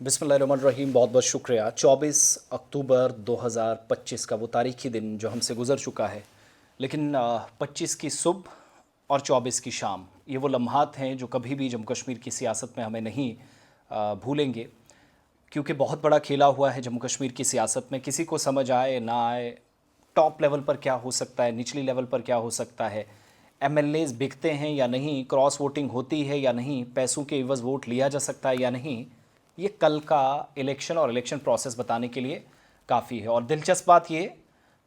बिस्मिल्लाहिर्रहमानिर्रहीम। बहुत बहुत शुक्रिया। 24 अक्टूबर 2025 का वो तारीखी दिन जो हमसे गुज़र चुका है, लेकिन 25 की सुबह और 24 की शाम, ये वो लम्हात हैं जो कभी भी जम्मू कश्मीर की सियासत में हमें नहीं भूलेंगे, क्योंकि बहुत बड़ा खेला हुआ है जम्मू कश्मीर की सियासत में। किसी को समझ आए ना आए, टॉप लेवल पर क्या हो सकता है, निचली लेवल पर क्या हो सकता है, एमएलएज बिकते हैं या नहीं, क्रॉस वोटिंग होती है या नहीं, पैसों के इवज़ वोट लिया जा सकता है या नहीं, ये कल का इलेक्शन और इलेक्शन प्रोसेस बताने के लिए काफ़ी है। और दिलचस्प बात ये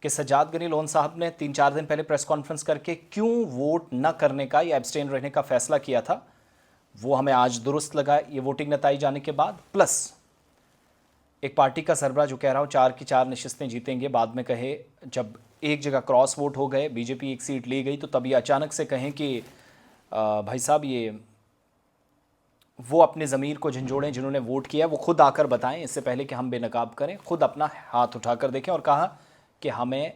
कि सज्जाद गनी लोन साहब ने 3-4 दिन पहले प्रेस कॉन्फ्रेंस करके क्यों वोट न करने का या एब्सटेन रहने का फैसला किया था, वो हमें आज दुरुस्त लगा ये वोटिंग नताई जाने के बाद। प्लस एक पार्टी का सरबराह जो कह रहा हूँ 4 की 4 नशिस्तें जीतेंगे, बाद में कहे जब एक जगह क्रॉस वोट हो गए, बीजेपी एक सीट ले गई, तो तभी अचानक से कहें कि भाई साहब ये वो अपने ज़मीर को झंझोड़ें जिन्होंने वोट किया, वो खुद आकर बताएं इससे पहले कि हम बेनकाब करें, खुद अपना हाथ उठाकर देखें। और कहा कि हमें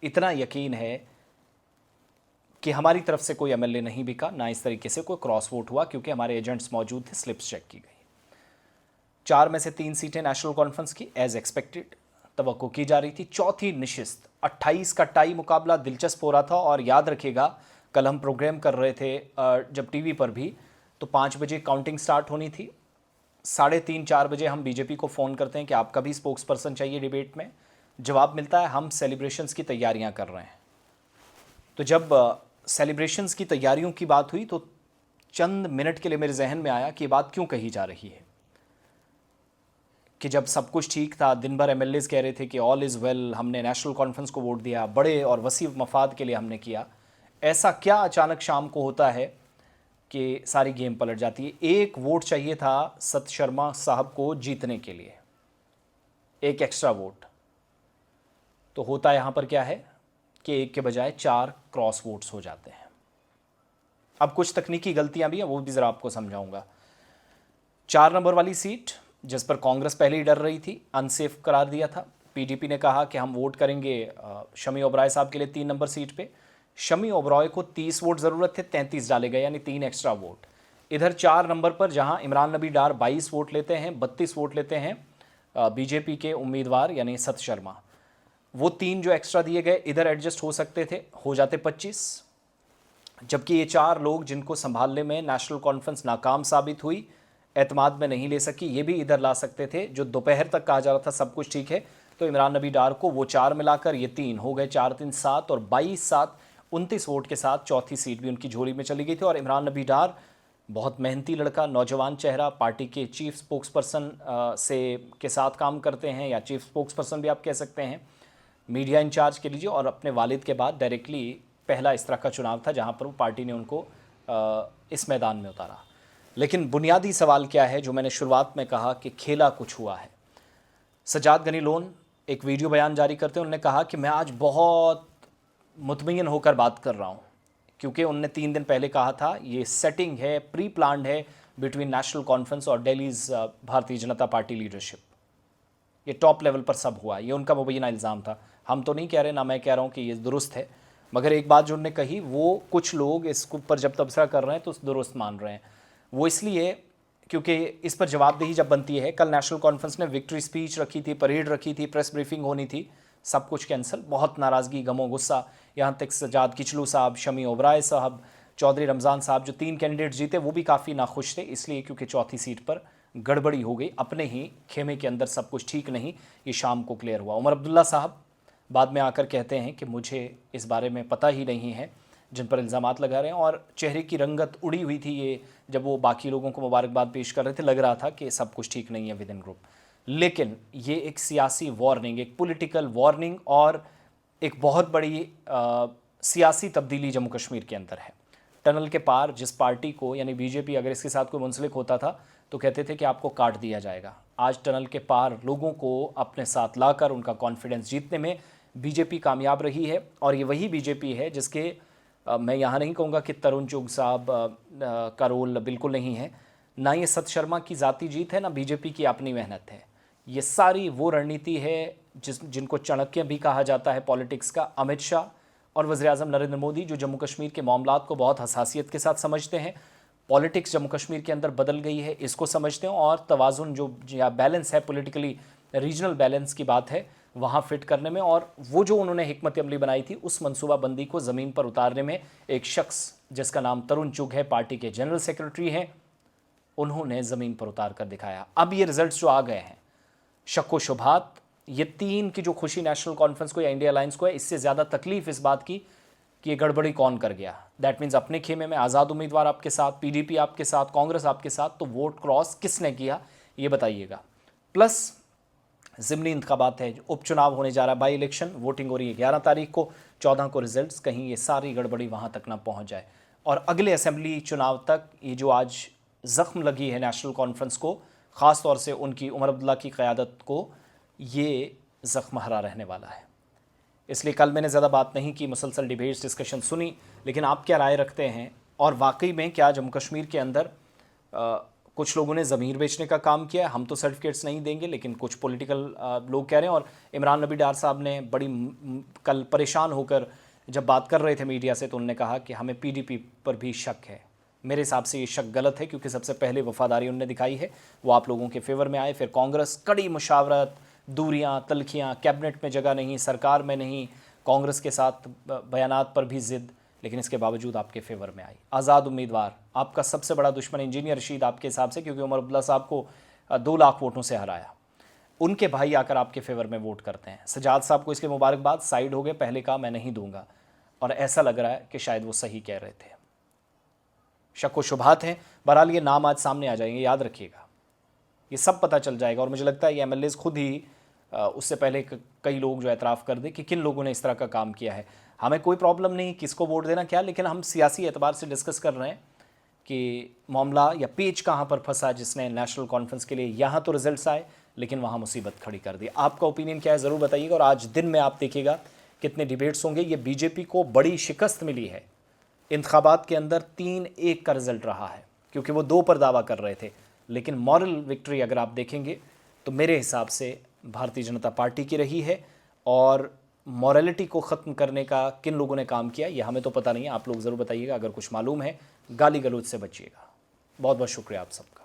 इतना यकीन है कि हमारी तरफ से कोई एमएलए नहीं बिका, ना इस तरीके से कोई क्रॉस वोट हुआ, क्योंकि हमारे एजेंट्स मौजूद थे, स्लिप्स चेक की गई। 4 में से 3 सीटें नेशनल कॉन्फ्रेंस की एज एक्सपेक्टेड तवक्को की जा रही थी। चौथी नशिस्त 28 का टाई मुकाबला दिलचस्प हो रहा था। और याद रखिएगा, कल हम प्रोग्राम कर रहे थे जब टीवी पर भी, तो 5 बजे काउंटिंग स्टार्ट होनी थी। 3:30-4 बजे हम बीजेपी को फ़ोन करते हैं कि आपका भी स्पोक्स पर्सन चाहिए डिबेट में। जवाब मिलता है हम सेलिब्रेशंस की तैयारियां कर रहे हैं। तो जब सेलिब्रेशंस की तैयारियों की बात हुई तो चंद मिनट के लिए मेरे जहन में आया कि ये बात क्यों कही जा रही है, कि जब सब कुछ ठीक था, दिन भर एमएलएज कह रहे थे कि ऑल इज़ वेल, हमने नेशनल कॉन्फ्रेंस को वोट दिया, बड़े और वसी मफाद के लिए हमने किया, ऐसा क्या अचानक शाम को होता है कि सारी गेम पलट जाती है। एक वोट चाहिए था सत शर्मा साहब को जीतने के लिए, एक एक्स्ट्रा वोट, तो होता यहाँ पर क्या है कि एक के बजाय 4 क्रॉस वोट्स हो जाते हैं। अब कुछ तकनीकी गलतियां भी हैं, वो भी ज़रा आपको समझाऊंगा। 4 नंबर वाली सीट जिस पर कांग्रेस पहले ही डर रही थी, अनसेफ करार दिया था। पीडीपी ने कहा कि हम वोट करेंगे शमी ओबराय साहब के लिए 3 नंबर सीट पे। शमी ओबराय को 30 वोट ज़रूरत थे, 33 डाले गए, यानी 3 एक्स्ट्रा वोट। इधर 4 नंबर पर जहां इमरान नबी डार 22 वोट लेते हैं, 32 वोट लेते हैं बीजेपी के उम्मीदवार यानी सत शर्मा, वो 3 जो एक्स्ट्रा दिए गए इधर एडजस्ट हो सकते थे, हो जाते 25। जबकि ये 4 लोग जिनको संभालने में नेशनल कॉन्फ्रेंस नाकाम साबित हुई, एतमाद में नहीं ले सकी, ये भी इधर ला सकते थे। जो दोपहर तक कहा जा रहा था सब कुछ ठीक है, तो इमरान नबी डार को वो 4 मिलाकर ये 3 हो गए, 4-3 7 और 22-7 29 वोट के साथ चौथी सीट भी उनकी झोली में चली गई थी। और इमरान नबी डार बहुत मेहनती लड़का, नौजवान चेहरा, पार्टी के चीफ स्पोक्स पर्सन से के साथ काम करते हैं, या चीफ स्पोक्स पर्सन भी आप कह सकते हैं, मीडिया इंचार्ज के लीजिए, और अपने वालिद के बाद डायरेक्टली पहला इस तरह का चुनाव था जहां पर वो पार्टी ने उनको इस मैदान में उतारा। लेकिन बुनियादी सवाल क्या है, जो मैंने शुरुआत में कहा कि खेला कुछ हुआ है। सज्जाद गनी लोन एक वीडियो बयान जारी करते हैं, उन्होंने कहा कि मैं आज बहुत मुतमईन होकर बात कर रहा हूँ, क्योंकि उनने 3 दिन पहले कहा था ये सेटिंग है, प्री प्लान्ड है बिटवीन नेशनल कॉन्फ्रेंस और Delhi's Bharatiya Janata party leadership. ये टॉप लेवल पर सब हुआ, ये उनका मुबैना इल्ज़ाम था। हम तो नहीं कह रहे, ना मैं कह रहा हूँ कि ये दुरुस्त है, मगर एक बात जो उन्होंने कही, वो कुछ लोग इसके ऊपर जब तबसरा कर रहे हैं तो दुरुस्त मान रहे हैं। वो इसलिए क्योंकि इस पर जवाबदेही जब बनती है। कल नेशनल कॉन्फ्रेंस ने विक्ट्री स्पीच रखी थी, परेड रखी थी, प्रेस ब्रीफिंग होनी थी, सब कुछ कैंसिल। बहुत नाराज़गी, गमो गुस्सा, यहाँ तक सज्जाद किचलू साहब, शमी ओबराय साहब, चौधरी रमज़ान साहब, जो 3 कैंडिडेट जीते, वो भी काफ़ी नाखुश थे, इसलिए क्योंकि चौथी सीट पर गड़बड़ी हो गई, अपने ही खेमे के अंदर सब कुछ ठीक नहीं। ये शाम को क्लियर हुआ। उमर अब्दुल्ला साहब बाद में आकर कहते हैं कि मुझे इस बारे में पता ही नहीं है, जिन पर इल्ज़ामात लगा रहे हैं, और चेहरे की रंगत उड़ी हुई थी ये जब वो बाकी लोगों को मुबारकबाद पेश कर रहे थे, लग रहा था कि सब कुछ ठीक नहीं है विद इन ग्रुप। लेकिन ये एक सियासी वार्निंग, एक पॉलिटिकल वार्निंग, और एक बहुत बड़ी सियासी तब्दीली जम्मू कश्मीर के अंदर है। टनल के पार जिस पार्टी को, यानी बीजेपी, अगर इसके साथ कोई मुंसलिक होता था तो कहते थे कि आपको काट दिया जाएगा। आज टनल के पार लोगों को अपने साथ लाकर उनका कॉन्फिडेंस जीतने में बीजेपी कामयाब रही है। और ये वही बीजेपी है जिसके मैं यहाँ नहीं कहूँगा कि तरुण चुग साहब का रोल बिल्कुल नहीं है, ना ये सत शर्मा की ज़ाती जीत है, ना बीजेपी की अपनी मेहनत है। ये सारी वो रणनीति है जिनको चाणक्य भी कहा जाता है पॉलिटिक्स का, अमित शाह और वज़ीर आज़म नरेंद्र मोदी, जो जम्मू कश्मीर के मामलात को बहुत हसासियत के साथ समझते हैं, पॉलिटिक्स जम्मू कश्मीर के अंदर बदल गई है, इसको समझते हैं और तवाज़ुन जो या बैलेंस है पॉलिटिकली, रीजनल बैलेंस की बात है, वहाँ फिट करने में और वो जो उन्होंने हिकमत अमली बनाई थी उस मनसूबाबंदी को ज़मीन पर उतारने में एक शख्स जिसका नाम तरुण चुग है, पार्टी के जनरल सेक्रेटरी हैं, उन्होंने ज़मीन पर उतार कर दिखाया। अब ये रिजल्ट्स जो आ गए हैं, शक व शुबहात, ये तीन की जो खुशी नेशनल कॉन्फ्रेंस को या इंडिया अलायंस को है, इससे ज़्यादा तकलीफ इस बात की कि ये गड़बड़ी कौन कर गया। दैट मीन्स अपने खेमे में आज़ाद उम्मीदवार आपके साथ, पीडीपी आपके साथ, कांग्रेस आपके साथ, तो वोट क्रॉस किसने किया ये बताइएगा। प्लस ज़िमनी इंतखाबात है, उपचुनाव होने जा रहा है, बाई इलेक्शन, वोटिंग हो रही है 11 तारीख को, 14 को रिजल्ट्स, कहीं ये सारी गड़बड़ी वहाँ तक ना पहुँच जाए और अगले असेंबली चुनाव तक ये जो आज ज़ख्म लगी है नेशनल कॉन्फ्रेंस को, ख़ास तौर से उनकी उमर अब्दुल्ला की क़यादत को, ये ज़ख्म हरा रहने वाला है। इसलिए कल मैंने ज़्यादा बात नहीं की, मुसलसल डिबेट्स डिस्कशन सुनी, लेकिन आप क्या राय रखते हैं और वाकई में क्या जम्मू कश्मीर के अंदर कुछ लोगों ने ज़मीर बेचने का काम किया है? हम तो सर्टिफिकेट्स नहीं देंगे, लेकिन कुछ पॉलिटिकल लोग कह रहे हैं और इमरान नबी डार साहब ने बड़ी कल परेशान होकर जब बात कर रहे थे मीडिया से तो उन्होंने कहा कि हमें पीडीपी पर भी शक है। मेरे हिसाब से ये शक गलत है क्योंकि सबसे पहले वफादारी उन्होंने दिखाई है, वो आप लोगों के फेवर में आए, फिर कांग्रेस कड़ी मुशावरत, दूरियाँ, तलखियाँ, कैबिनेट में जगह नहीं, सरकार में नहीं, कांग्रेस के साथ बयानात पर भी ज़िद, लेकिन इसके बावजूद आपके फेवर में आई। आज़ाद उम्मीदवार, आपका सबसे बड़ा दुश्मन इंजीनियर रशीद आपके हिसाब से, क्योंकि उमर अब्दुल्ला साहब को 2 लाख वोटों से हराया, उनके भाई आकर आपके फेवर में वोट करते हैं। सजाद साहब को इसके मुबारकबाद, साइड हो गए, पहले कहा मैं नहीं दूंगा और ऐसा लग रहा है कि शायद वो सही कह रहे थे। शक व शुबहात हैं, बहरहाल ये नाम आज सामने आ जाएंगे, याद रखिएगा, ये सब पता चल जाएगा और मुझे लगता है ये एमएलएज खुद ही उससे पहले कई लोग जो एतराफ़ कर दे कि किन लोगों ने इस तरह का काम किया है। हमें कोई प्रॉब्लम नहीं किसको वोट देना क्या, लेकिन हम सियासी एतबार से डिस्कस कर रहे हैं कि मामला या पेच कहाँ पर फंसा जिसने नेशनल कॉन्फ्रेंस के लिए यहाँ तो रिजल्ट्स आए लेकिन वहाँ मुसीबत खड़ी कर दी। आपका ओपिनियन क्या है ज़रूर बताइएगा और आज दिन में आप देखिएगा कितने डिबेट्स होंगे। ये बीजेपी को बड़ी शिकस्त मिली है, इंतखाबात के अंदर 3-1 का रिजल्ट रहा है क्योंकि वो 2 पर दावा कर रहे थे, लेकिन मॉरल विक्ट्री अगर आप देखेंगे तो मेरे हिसाब से भारतीय जनता पार्टी की रही है और मॉरलिटी को ख़त्म करने का किन लोगों ने काम किया ये हमें तो पता नहीं है, आप लोग ज़रूर बताइएगा। अगर कुछ मालूम है गाली गलौज से बचिएगा। बहुत बहुत शुक्रिया आप सबका।